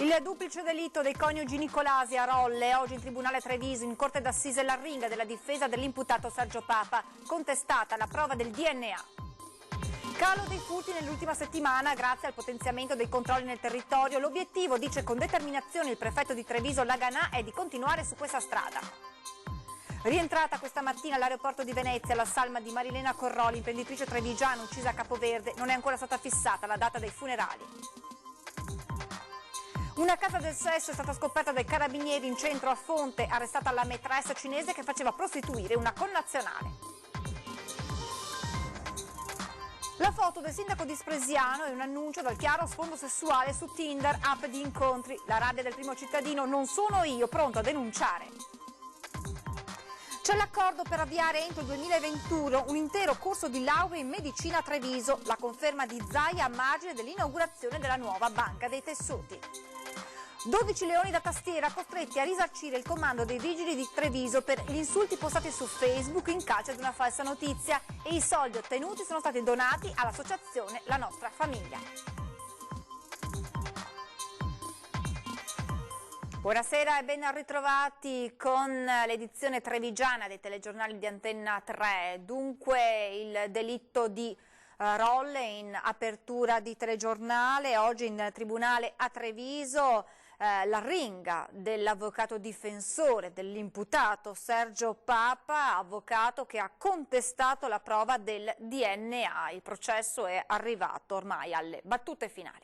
Il duplice delitto dei coniugi Nicolasi a Rolle, oggi in tribunale a Treviso, in corte d'assise l'arringa della difesa dell'imputato Sergio Papa, contestata la prova del DNA. Calo dei furti nell'ultima settimana grazie al potenziamento dei controlli nel territorio. L'obiettivo, dice con determinazione il prefetto di Treviso Laganà, è di continuare su questa strada. Rientrata questa mattina all'aeroporto di Venezia la salma di Marilena Corroli, imprenditrice trevigiana uccisa a Capoverde. Non è ancora stata fissata la data dei funerali. Una casa del sesso è stata scoperta dai carabinieri in centro a Fonte, arrestata la maîtresse cinese che faceva prostituire una connazionale. La foto del sindaco di Spresiano è un annuncio dal chiaro sfondo sessuale su Tinder, app di incontri. La rabbia del primo cittadino, non sono io, pronto a denunciare. C'è l'accordo per avviare entro il 2021 un intero corso di laurea in medicina a Treviso, la conferma di Zaia a margine dell'inaugurazione della nuova Banca dei Tessuti. 12 leoni da tastiera costretti a risarcire il comando dei vigili di Treviso per gli insulti postati su Facebook in calce ad una falsa notizia, e i soldi ottenuti sono stati donati all'associazione La Nostra Famiglia. Buonasera e ben ritrovati con l'edizione trevigiana dei telegiornali di Antenna 3. Dunque il delitto di Rolle in apertura di telegiornale, oggi in tribunale a Treviso. L'arringa dell'avvocato difensore dell'imputato Sergio Papa, avvocato che ha contestato la prova del DNA. Il processo è arrivato ormai alle battute finali.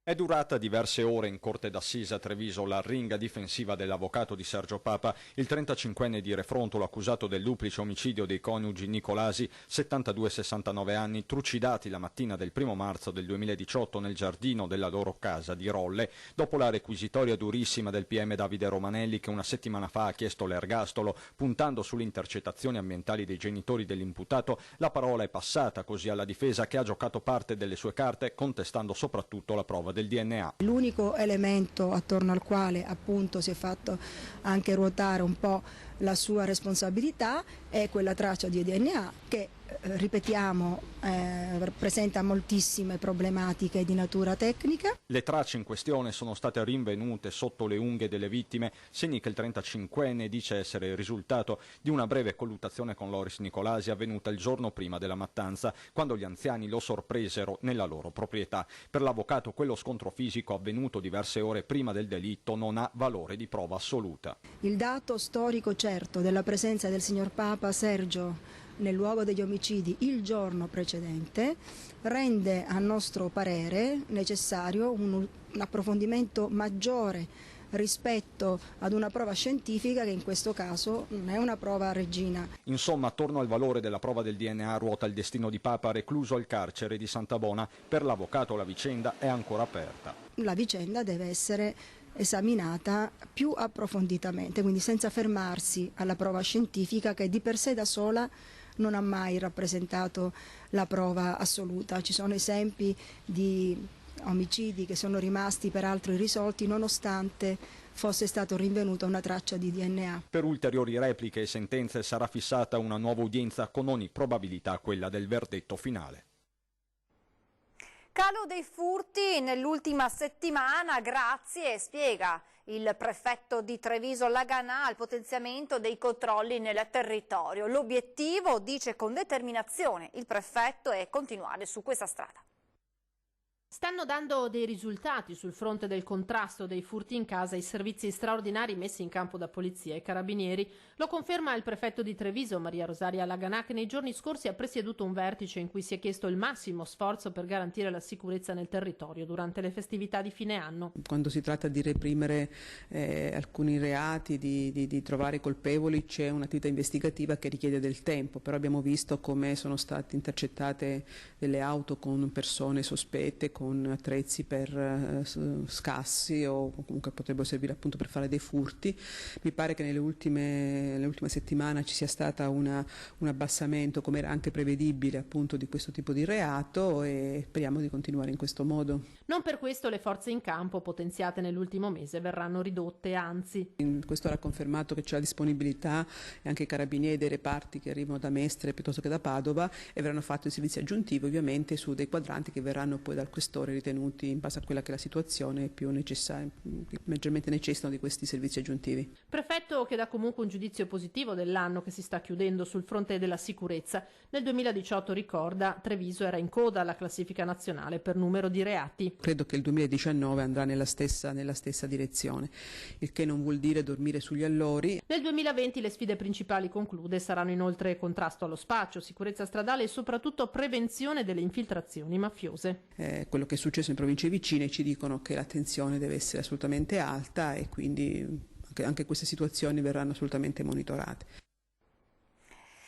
È durata diverse ore in corte d'assise a Treviso l'arringa difensiva dell'avvocato di Sergio Papa, il 35enne di Refrontolo accusato del duplice omicidio dei coniugi Nicolasi, 72 e 69 anni, trucidati la mattina del 1 marzo del 2018 nel giardino della loro casa di Rolle, dopo la requisitoria durissima del PM Davide Romanelli che una settimana fa ha chiesto l'ergastolo. Puntando sulle intercettazioni ambientali dei genitori dell'imputato, la parola è passata così alla difesa, che ha giocato parte delle sue carte contestando soprattutto la prova del DNA. L'unico elemento attorno al quale appunto si è fatto anche ruotare un po' la sua responsabilità è quella traccia di DNA che, ripetiamo, presenta moltissime problematiche di natura tecnica. Le tracce in questione sono state rinvenute sotto le unghie delle vittime, segni che il 35enne dice essere il risultato di una breve colluttazione con Loris Nicolasi avvenuta il giorno prima della mattanza, quando gli anziani lo sorpresero nella loro proprietà. Per l'avvocato quello scontro fisico avvenuto diverse ore prima del delitto non ha valore di prova assoluta. Il dato storico certo della presenza del signor Papa Sergio nel luogo degli omicidi il giorno precedente rende, a nostro parere, necessario un approfondimento maggiore rispetto ad una prova scientifica che in questo caso non è una prova regina. Insomma, attorno al valore della prova del DNA ruota il destino di Papa, recluso al carcere di Santabona. Per l'avvocato la vicenda è ancora aperta. La vicenda deve essere esaminata più approfonditamente, quindi senza fermarsi alla prova scientifica che di per sé da sola non ha mai rappresentato la prova assoluta. Ci sono esempi di omicidi che sono rimasti peraltro irrisolti nonostante fosse stato rinvenuta una traccia di DNA. Per ulteriori repliche e sentenze sarà fissata una nuova udienza, con ogni probabilità quella del verdetto finale. Calo dei furti nell'ultima settimana grazie, spiega il prefetto di Treviso Laganà, al potenziamento dei controlli nel territorio. L'obiettivo, dice con determinazione il prefetto, è continuare su questa strada. Stanno dando dei risultati sul fronte del contrasto dei furti in casa i servizi straordinari messi in campo da polizia e carabinieri. Lo conferma il prefetto di Treviso, Maria Rosaria Laganà, che nei giorni scorsi ha presieduto un vertice in cui si è chiesto il massimo sforzo per garantire la sicurezza nel territorio durante le festività di fine anno. Quando si tratta di reprimere alcuni reati, di trovare i colpevoli, c'è un'attività investigativa che richiede del tempo, però abbiamo visto come sono state intercettate delle auto con persone sospette, con attrezzi per scassi o comunque potrebbero servire appunto per fare dei furti. Mi pare che nell'ultima settimana ci sia stata un abbassamento, come era anche prevedibile, appunto di questo tipo di reato, e speriamo di continuare in questo modo. Non per questo le forze in campo potenziate nell'ultimo mese verranno ridotte, anzi. Questo era confermato che c'è la disponibilità e anche i carabinieri dei reparti che arrivano da Mestre piuttosto che da Padova, e verranno fatti i servizi aggiuntivi ovviamente su dei quadranti che verranno poi dal questore assessore ritenuti, in base a quella che è la situazione, più maggiormente necessitano di questi servizi aggiuntivi. Prefetto che dà comunque un giudizio positivo dell'anno che si sta chiudendo sul fronte della sicurezza. Nel 2018, ricorda, Treviso era in coda alla classifica nazionale per numero di reati. Credo che il 2019 andrà nella stessa direzione, il che non vuol dire dormire sugli allori. Nel 2020 le sfide principali, conclude, saranno inoltre contrasto allo spaccio, sicurezza stradale e soprattutto prevenzione delle infiltrazioni mafiose. Quello che è successo in province vicine ci dicono che l'attenzione deve essere assolutamente alta e quindi anche queste situazioni verranno assolutamente monitorate.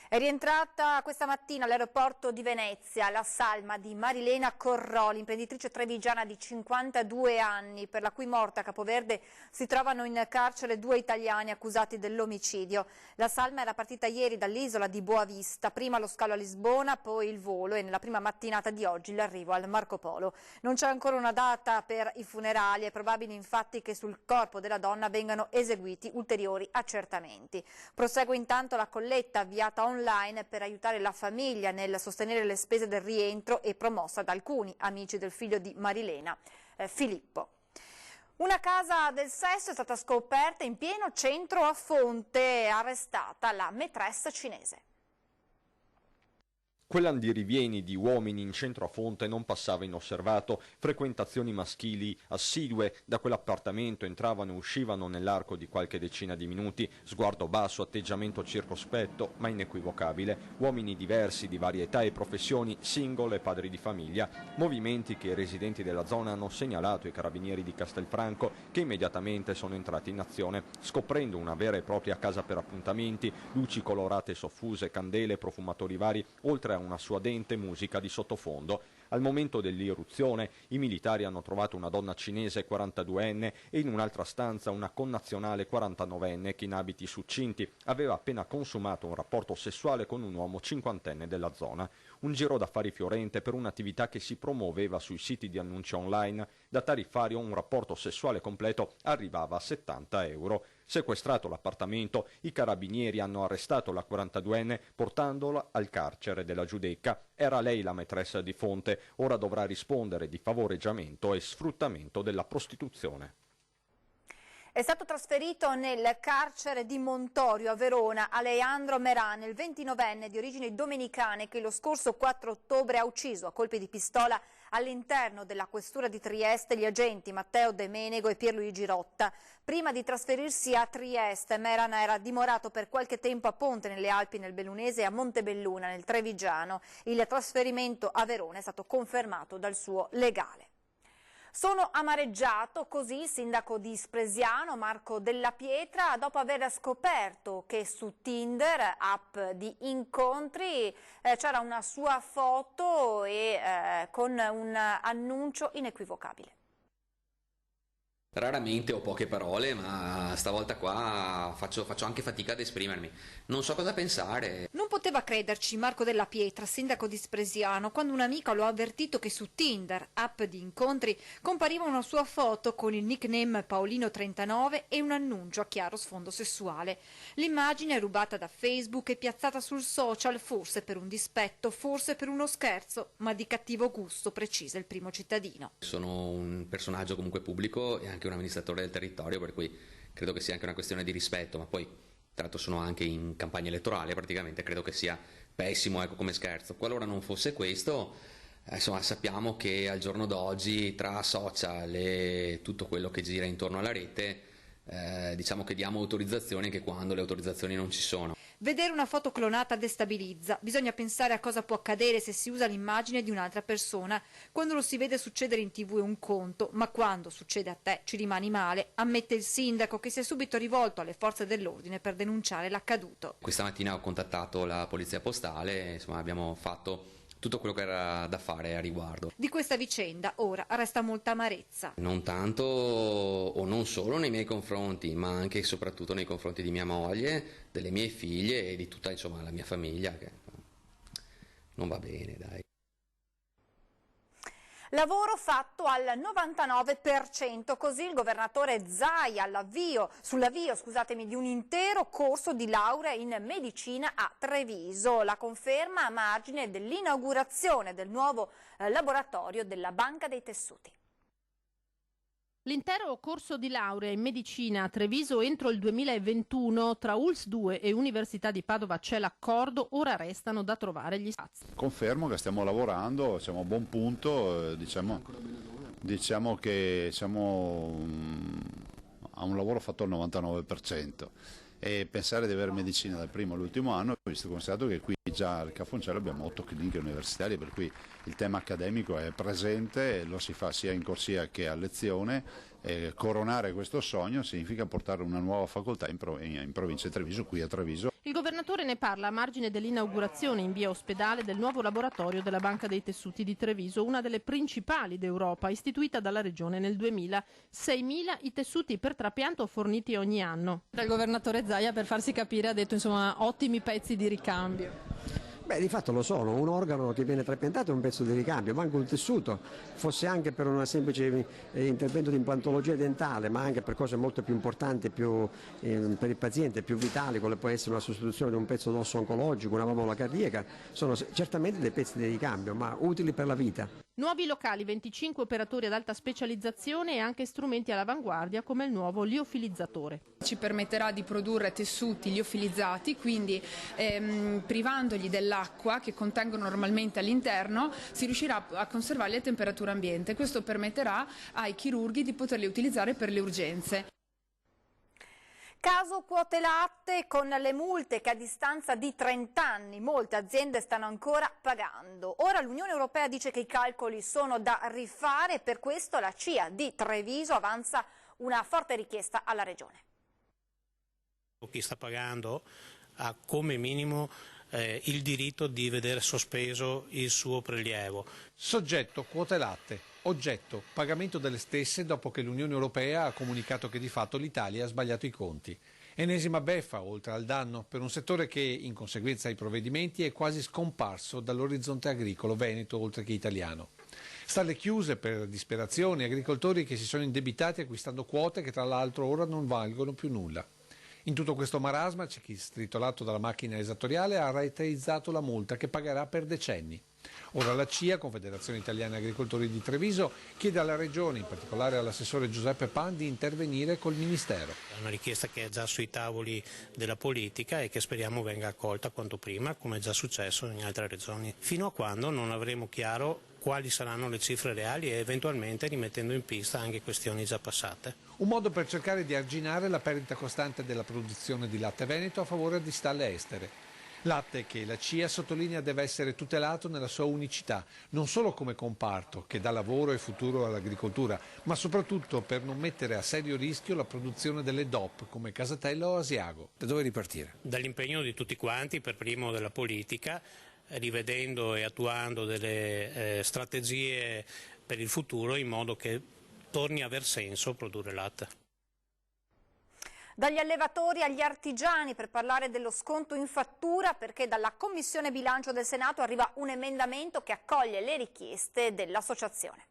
È rientrata questa mattina all'aeroporto di Venezia la salma di Marilena Corroli, imprenditrice trevigiana di 52 anni, per la cui morte a Capoverde si trovano in carcere 2 italiani accusati dell'omicidio. La salma era partita ieri dall'isola di Boavista, prima lo scalo a Lisbona, poi il volo e nella prima mattinata di oggi l'arrivo al Marco Polo. Non c'è ancora una data per i funerali, è probabile infatti che sul corpo della donna vengano eseguiti ulteriori accertamenti. Prosegue intanto la colletta avviata online per aiutare la famiglia nel sostenere le spese del rientro e promossa da alcuni amici del figlio di Marilena, Filippo. Una casa del sesso è stata scoperta in pieno centro a Fonte, arrestata la maîtresse cinese. Quell'andirivieni di uomini in centro a Fonte non passava inosservato, frequentazioni maschili assidue da quell'appartamento entravano e uscivano nell'arco di qualche decina di minuti, sguardo basso, atteggiamento circospetto ma inequivocabile, uomini diversi di varie età e professioni, single e padri di famiglia, movimenti che i residenti della zona hanno segnalato ai carabinieri di Castelfranco, che immediatamente sono entrati in azione, scoprendo una vera e propria casa per appuntamenti, luci colorate soffuse, candele, profumatori vari, oltre a una suadente musica di sottofondo. Al momento dell'irruzione i militari hanno trovato una donna cinese 42enne e in un'altra stanza una connazionale 49enne che in abiti succinti aveva appena consumato un rapporto sessuale con un uomo 50enne della zona. Un giro d'affari fiorente per un'attività che si promuoveva sui siti di annunci online. Da tariffario un rapporto sessuale completo arrivava a 70 euro. Sequestrato l'appartamento, i carabinieri hanno arrestato la 42enne portandola al carcere della Giudecca. Era lei la maîtresse di Fonte, ora dovrà rispondere di favoreggiamento e sfruttamento della prostituzione. È stato trasferito nel carcere di Montorio a Verona Alejandro Merane, il 29enne di origini dominicane che lo scorso 4 ottobre ha ucciso a colpi di pistola all'interno della questura di Trieste gli agenti Matteo De Menego e Pierluigi Rotta. Prima di trasferirsi a Trieste, Merane era dimorato per qualche tempo a Ponte nelle Alpi nel Bellunese e a Montebelluna nel Trevigiano. Il trasferimento a Verona è stato confermato dal suo legale. Sono amareggiato, così il sindaco di Spresiano, Marco Della Pietra, dopo aver scoperto che su Tinder, app di incontri, c'era una sua foto e con un annuncio inequivocabile. Raramente ho poche parole, ma stavolta qua faccio anche fatica ad esprimermi. Non so cosa pensare. Non poteva crederci Marco Della Pietra, sindaco di Spresiano, quando un amico lo ha avvertito che su Tinder, app di incontri, compariva una sua foto con il nickname Paolino39 e un annuncio a chiaro sfondo sessuale. L'immagine è rubata da Facebook e piazzata sul social, forse per un dispetto, forse per uno scherzo, ma di cattivo gusto, precisa il primo cittadino. Sono un personaggio comunque pubblico e anche un amministratore del territorio, per cui credo che sia anche una questione di rispetto, ma poi tra l'altro sono anche in campagna elettorale, praticamente credo che sia pessimo, ecco, come scherzo. Qualora non fosse questo, insomma, sappiamo che al giorno d'oggi tra social e tutto quello che gira intorno alla rete, diciamo che diamo autorizzazioni anche quando le autorizzazioni non ci sono. Vedere una foto clonata destabilizza, bisogna pensare a cosa può accadere se si usa l'immagine di un'altra persona. Quando lo si vede succedere in TV è un conto, ma quando succede a te ci rimani male, ammette il sindaco, che si è subito rivolto alle forze dell'ordine per denunciare l'accaduto. Questa mattina ho contattato la polizia postale, insomma abbiamo fatto tutto quello che era da fare a riguardo. Di questa vicenda ora resta molta amarezza. Non tanto o non solo nei miei confronti, ma anche e soprattutto nei confronti di mia moglie, delle mie figlie e di tutta, insomma, la mia famiglia, che non va bene, dai. Lavoro fatto al 99%, così il governatore Zaia sull'avvio di un intero corso di laurea in medicina a Treviso. La conferma a margine dell'inaugurazione del nuovo laboratorio della Banca dei Tessuti. L'intero corso di laurea in medicina a Treviso entro il 2021 tra ULSS 2 e Università di Padova c'è l'accordo, ora restano da trovare gli spazi. Confermo che stiamo lavorando, siamo a buon punto, diciamo che siamo a un lavoro fatto al 99%. E pensare di avere medicina dal primo all'ultimo anno, visto considerato che qui già al Ca' Fongelo abbiamo 8 cliniche universitarie, per cui il tema accademico è presente, lo si fa sia in corsia che a lezione. Coronare questo sogno significa portare una nuova facoltà in provincia di Treviso, qui a Treviso. Il governatore ne parla a margine dell'inaugurazione in via Ospedale del nuovo laboratorio della Banca dei Tessuti di Treviso, una delle principali d'Europa, istituita dalla regione nel 2000. 6.000 i tessuti per trapianto forniti ogni anno. Il governatore Zaia, per farsi capire, ha detto ottimi pezzi di ricambio. Beh, di fatto lo sono, un organo che viene trapiantato è un pezzo di ricambio, ma anche un tessuto, fosse anche per un semplice intervento di implantologia dentale, ma anche per cose molto più importanti per il paziente, più vitali, come può essere una sostituzione di un pezzo d'osso oncologico, una valvola cardiaca, sono certamente dei pezzi di ricambio, ma utili per la vita. Nuovi locali, 25 operatori ad alta specializzazione e anche strumenti all'avanguardia come il nuovo liofilizzatore. Ci permetterà di produrre tessuti liofilizzati, quindi privandogli dell'acqua che contengono normalmente all'interno, si riuscirà a conservarli a temperatura ambiente. Questo permetterà ai chirurghi di poterli utilizzare per le urgenze. Caso quote latte con le multe che a distanza di 30 anni molte aziende stanno ancora pagando. Ora l'Unione Europea dice che i calcoli sono da rifare e per questo la CIA di Treviso avanza una forte richiesta alla Regione. Chi sta pagando ha come minimo il diritto di vedere sospeso il suo prelievo. Soggetto quote latte, oggetto pagamento delle stesse dopo che l'Unione Europea ha comunicato che di fatto l'Italia ha sbagliato i conti. Ennesima beffa, oltre al danno, per un settore che, in conseguenza ai provvedimenti, è quasi scomparso dall'orizzonte agricolo veneto oltre che italiano. Stalle chiuse per disperazione, agricoltori che si sono indebitati acquistando quote che tra l'altro ora non valgono più nulla. In tutto questo marasma c'è chi, stritolato dalla macchina esattoriale, ha rateizzato la multa che pagherà per decenni. Ora la CIA, Confederazione Italiana Agricoltori di Treviso, chiede alla Regione, in particolare all'assessore Giuseppe Pan, di intervenire col Ministero. È una richiesta che è già sui tavoli della politica e che speriamo venga accolta quanto prima, come è già successo in altre regioni, fino a quando non avremo chiaro quali saranno le cifre reali e eventualmente rimettendo in pista anche questioni già passate. Un modo per cercare di arginare la perdita costante della produzione di latte veneto a favore di stalle estere. Latte che la CIA sottolinea deve essere tutelato nella sua unicità, non solo come comparto che dà lavoro e futuro all'agricoltura, ma soprattutto per non mettere a serio rischio la produzione delle DOP come Casatella o Asiago. Da dove ripartire? Dall'impegno di tutti quanti, per primo della politica, rivedendo e attuando delle strategie per il futuro in modo che torni a aver senso produrre latte. Dagli allevatori agli artigiani per parlare dello sconto in fattura, perché dalla Commissione Bilancio del Senato arriva un emendamento che accoglie le richieste dell'associazione.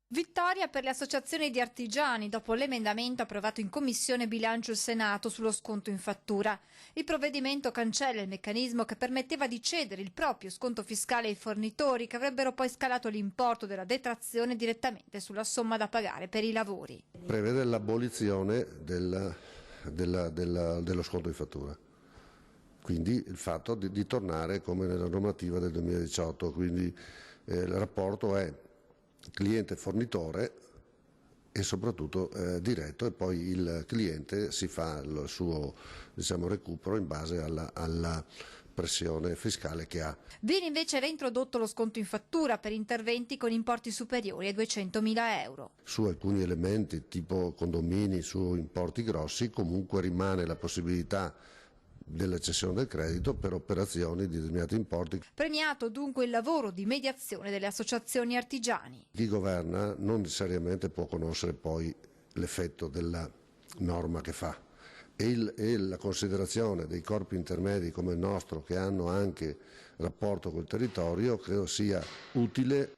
Vittoria per le associazioni di artigiani dopo l'emendamento approvato in Commissione Bilancio del Senato sullo sconto in fattura. Il provvedimento cancella il meccanismo che permetteva di cedere il proprio sconto fiscale ai fornitori che avrebbero poi scalato l'importo della detrazione direttamente sulla somma da pagare per i lavori. Prevede l'abolizione dello sconto in fattura. Quindi il fatto di tornare come nella normativa del 2018, quindi il rapporto è cliente-fornitore e soprattutto diretto, e poi il cliente si fa il suo recupero in base alla pressione fiscale che ha. Viene invece reintrodotto lo sconto in fattura per interventi con importi superiori ai 200.000 euro. Su alcuni elementi tipo condomini, su importi grossi, comunque rimane la possibilità della cessione del credito per operazioni di determinati importi. Premiato dunque il lavoro di mediazione delle associazioni artigiani. Chi governa non necessariamente può conoscere poi l'effetto della norma che fa e la considerazione dei corpi intermedi come il nostro, che hanno anche rapporto col territorio, credo sia utile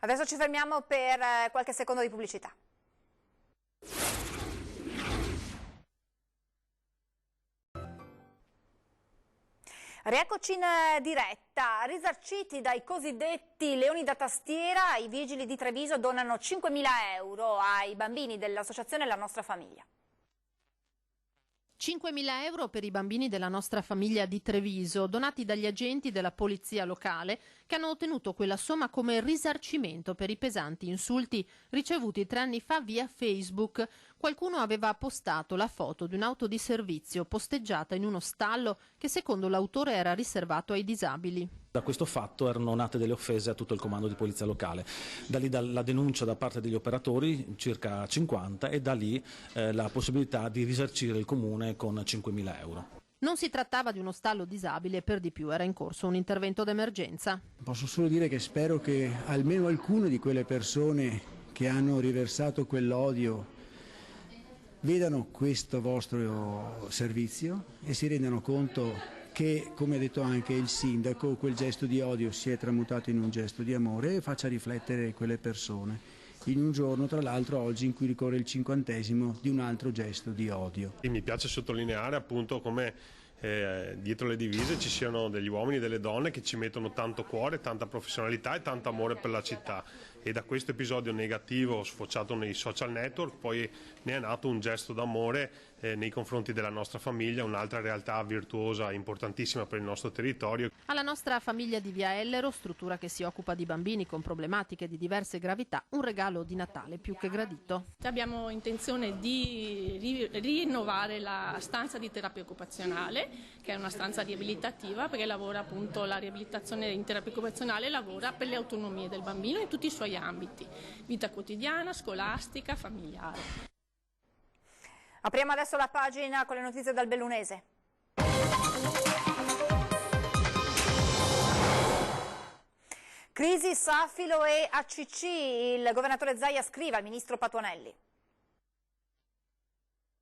Adesso ci fermiamo per qualche secondo di pubblicità. Rieccoci in diretta. Risarciti dai cosiddetti leoni da tastiera, i vigili di Treviso donano 5.000 euro ai bambini dell'associazione La Nostra Famiglia. 5.000 euro per i bambini della Nostra Famiglia di Treviso, donati dagli agenti della polizia locale, che hanno ottenuto quella somma come risarcimento per i pesanti insulti ricevuti 3 anni fa via Facebook. Qualcuno aveva postato la foto di un'auto di servizio posteggiata in uno stallo che secondo l'autore era riservato ai disabili. Da questo fatto erano nate delle offese a tutto il comando di polizia locale, da lì la denuncia da parte degli operatori, circa 50, e da lì la possibilità di risarcire il comune con 5.000 euro. Non si trattava di uno stallo disabile, per di più era in corso un intervento d'emergenza. Posso solo dire che spero che almeno alcune di quelle persone che hanno riversato quell'odio vedano questo vostro servizio e si rendano conto che, come ha detto anche il sindaco, quel gesto di odio si è tramutato in un gesto di amore e faccia riflettere quelle persone in un giorno, tra l'altro oggi, in cui ricorre il 50° di un altro gesto di odio. Mi piace sottolineare appunto come dietro le divise ci siano degli uomini e delle donne che ci mettono tanto cuore, tanta professionalità e tanto amore per la città, e da questo episodio negativo sfociato nei social network poi ne è nato un gesto d'amore nei confronti della Nostra Famiglia, un'altra realtà virtuosa importantissima per il nostro territorio. Alla Nostra Famiglia di Via Ellero, struttura che si occupa di bambini con problematiche di diverse gravità, un regalo di Natale più che gradito. Abbiamo intenzione di rinnovare la stanza di terapia occupazionale, che è una stanza riabilitativa, perché lavora appunto la riabilitazione in terapia occupazionale, lavora per le autonomie del bambino in tutti i suoi ambiti, vita quotidiana, scolastica, familiare. Apriamo adesso la pagina con le notizie dal Bellunese. Crisi Safilo e ACC, il governatore Zaia scrive al ministro Patuanelli.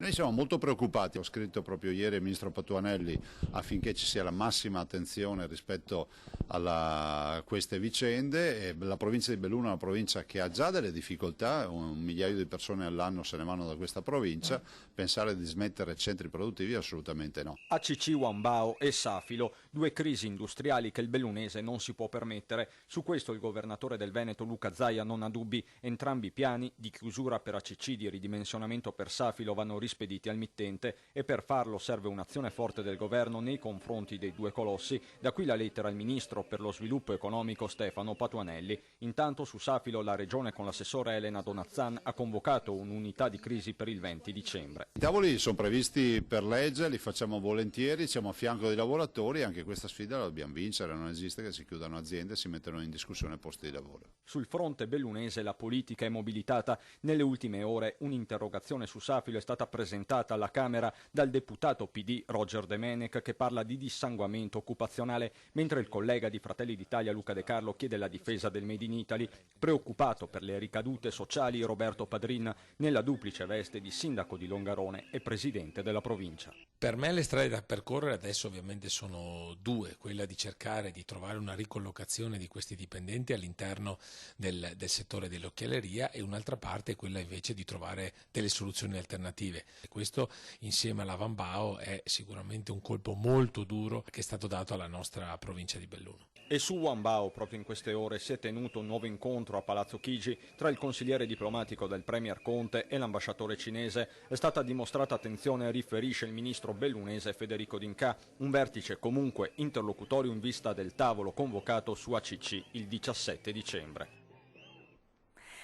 Noi siamo molto preoccupati, ho scritto proprio ieri al Ministro Patuanelli affinché ci sia la massima attenzione rispetto a queste vicende. E la provincia di Belluno è una provincia che ha già delle difficoltà, 1 migliaio di persone all'anno se ne vanno da questa provincia, pensare di smettere centri produttivi assolutamente no. ACC, Wambao e Safilo, 2 crisi industriali che il bellunese non si può permettere. Su questo il governatore del Veneto Luca Zaia non ha dubbi, entrambi i piani di chiusura per ACC, di ridimensionamento per Safilo vanno spediti al mittente, e per farlo serve un'azione forte del governo nei confronti dei 2 colossi. Da qui la lettera al ministro per lo sviluppo economico Stefano Patuanelli. Intanto su Safilo la regione con l'assessore Elena Donazzan ha convocato un'unità di crisi per il 20 dicembre. I tavoli sono previsti per legge, li facciamo volentieri, siamo a fianco dei lavoratori, anche questa sfida la dobbiamo vincere, non esiste che si chiudano aziende e si mettono in discussione posti di lavoro. Sul fronte bellunese la politica è mobilitata. Nelle ultime ore un'interrogazione su Safilo è stata presentata alla Camera dal deputato PD Roger De Menec, che parla di dissanguamento occupazionale, mentre il collega di Fratelli d'Italia Luca De Carlo chiede la difesa del Made in Italy. Preoccupato per le ricadute sociali Roberto Padrin, nella duplice veste di sindaco di Longarone e presidente della provincia. Per me le strade da percorrere adesso ovviamente sono 2, quella di cercare di trovare una ricollocazione di questi dipendenti all'interno del settore dell'occhialeria, e un'altra parte è quella invece di trovare delle soluzioni alternative. E questo insieme alla Wambao è sicuramente un colpo molto duro che è stato dato alla nostra provincia di Belluno. E su Wambao proprio in queste ore si è tenuto un nuovo incontro a Palazzo Chigi tra il consigliere diplomatico del Premier Conte e l'ambasciatore cinese. È stata dimostrata attenzione, riferisce il ministro bellunese Federico D'Inca, un vertice comunque interlocutorio in vista del tavolo convocato su ACC il 17 dicembre.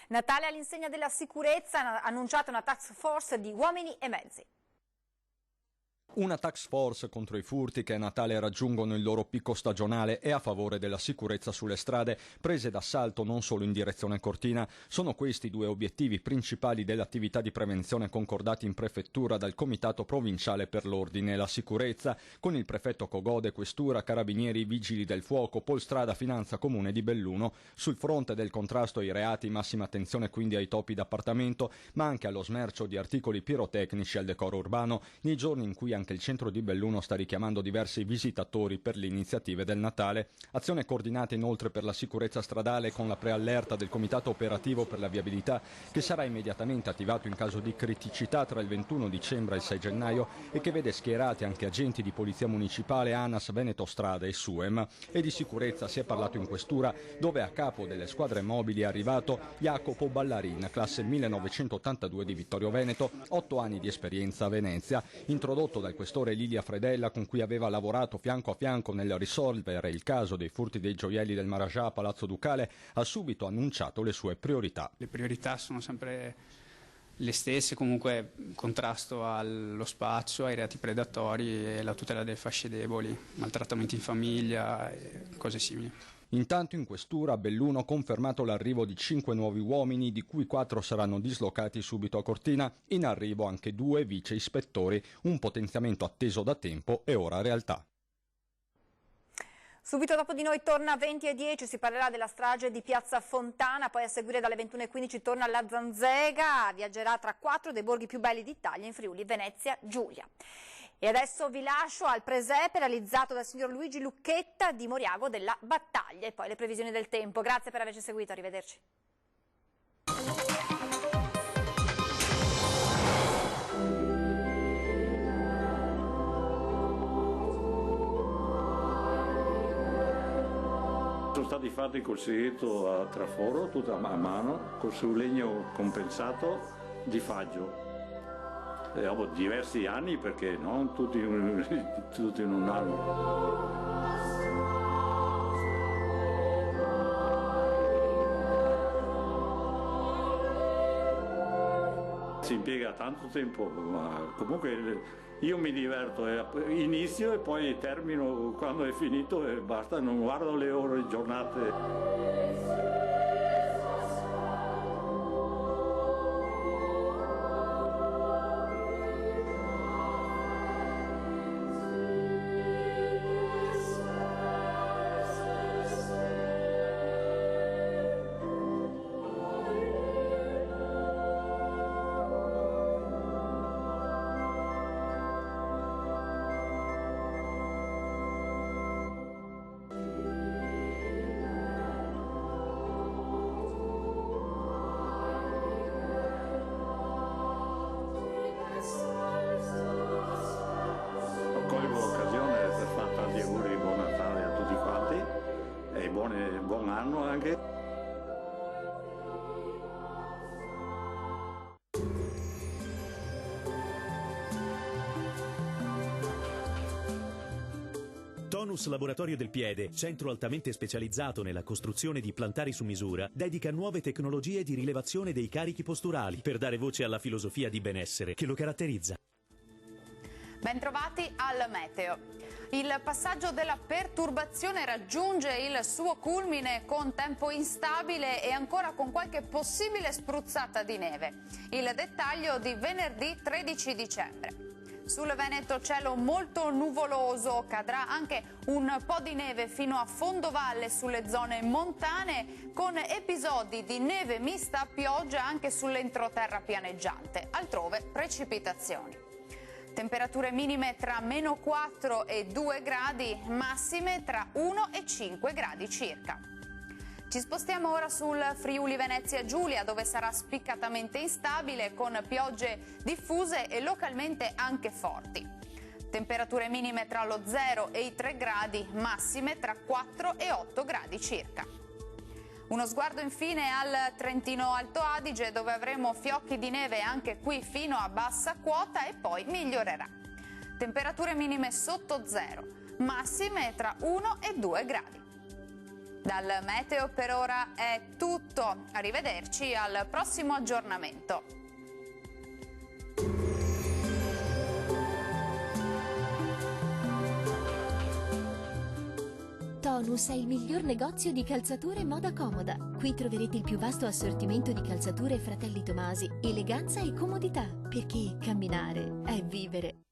Natale all'insegna della sicurezza, ha annunciato una task force di uomini e mezzi. Una task force contro i furti che a Natale raggiungono il loro picco stagionale e a favore della sicurezza sulle strade, prese d'assalto non solo in direzione Cortina. Sono questi 2 obiettivi principali dell'attività di prevenzione concordati in prefettura dal Comitato Provinciale per l'Ordine e la Sicurezza, con il prefetto Cogode, Questura, Carabinieri, Vigili del Fuoco, Polstrada, Finanza Comune di Belluno. Sul fronte del contrasto ai reati, massima attenzione quindi ai topi d'appartamento, ma anche allo smercio di articoli pirotecnici al decoro urbano, nei giorni in cui anche il centro di Belluno sta richiamando diversi visitatori per le iniziative del Natale. Azione coordinata inoltre per la sicurezza stradale con la preallerta del Comitato Operativo per la Viabilità, che sarà immediatamente attivato in caso di criticità tra il 21 dicembre e il 6 gennaio e che vede schierati anche agenti di Polizia Municipale, ANAS, Veneto Strade e SUEM. E di sicurezza si è parlato in questura, dove a capo delle squadre mobili è arrivato Jacopo Ballarin, classe 1982 di Vittorio Veneto, 8 anni di esperienza a Venezia, introdotto dal questore Lilia Fredella, con cui aveva lavorato fianco a fianco nel risolvere il caso dei furti dei gioielli del Marajà a Palazzo Ducale. Ha subito annunciato le sue priorità. Le priorità sono sempre le stesse, comunque contrasto allo spaccio, ai reati predatori e la tutela delle fasce deboli, maltrattamenti in famiglia e cose simili. Intanto in questura a Belluno ha confermato l'arrivo di 5 nuovi uomini, di cui 4 saranno dislocati subito a Cortina. In arrivo anche 2 vice ispettori, un potenziamento atteso da tempo e ora realtà. Subito dopo di noi torna 20:10, si parlerà della strage di Piazza Fontana, poi a seguire dalle 21:15 torna la Zanzega, viaggerà tra 4 dei borghi più belli d'Italia in Friuli, Venezia, Giulia. E adesso vi lascio al presepe realizzato dal signor Luigi Lucchetta di Moriago della Battaglia e poi le previsioni del tempo. Grazie per averci seguito, arrivederci. Sono stati fatti col segheto a traforo, tutta a mano, col legno compensato di faggio. Dopo diversi anni, perché non tutti in un anno. Si impiega tanto tempo, ma comunque io mi diverto, inizio e poi termino quando è finito e basta, non guardo le ore, le giornate. Buon anno anche. Tonus Laboratorio del Piede, centro altamente specializzato nella costruzione di plantari su misura, dedica nuove tecnologie di rilevazione dei carichi posturali per dare voce alla filosofia di benessere che lo caratterizza. Bentrovati al meteo. Il passaggio della perturbazione raggiunge il suo culmine con tempo instabile e ancora con qualche possibile spruzzata di neve. Il dettaglio di venerdì 13 dicembre. Sul Veneto cielo molto nuvoloso, cadrà anche un po' di neve fino a fondovalle sulle zone montane, con episodi di neve mista a pioggia anche sull'entroterra pianeggiante, altrove precipitazioni. Temperature minime tra -4 e 2 gradi, massime tra 1 e 5 gradi circa. Ci spostiamo ora sul Friuli Venezia Giulia, dove sarà spiccatamente instabile con piogge diffuse e localmente anche forti. Temperature minime tra lo 0 e i 3 gradi, massime tra 4 e 8 gradi circa. Uno sguardo infine al Trentino Alto Adige, dove avremo fiocchi di neve anche qui fino a bassa quota e poi migliorerà. Temperature minime sotto 0, massime tra 1 e 2 gradi. Dal meteo per ora è tutto, arrivederci al prossimo aggiornamento. Tonus è il miglior negozio di calzature moda comoda. Qui troverete il più vasto assortimento di calzature Fratelli Tomasi, eleganza e comodità, perché camminare è vivere.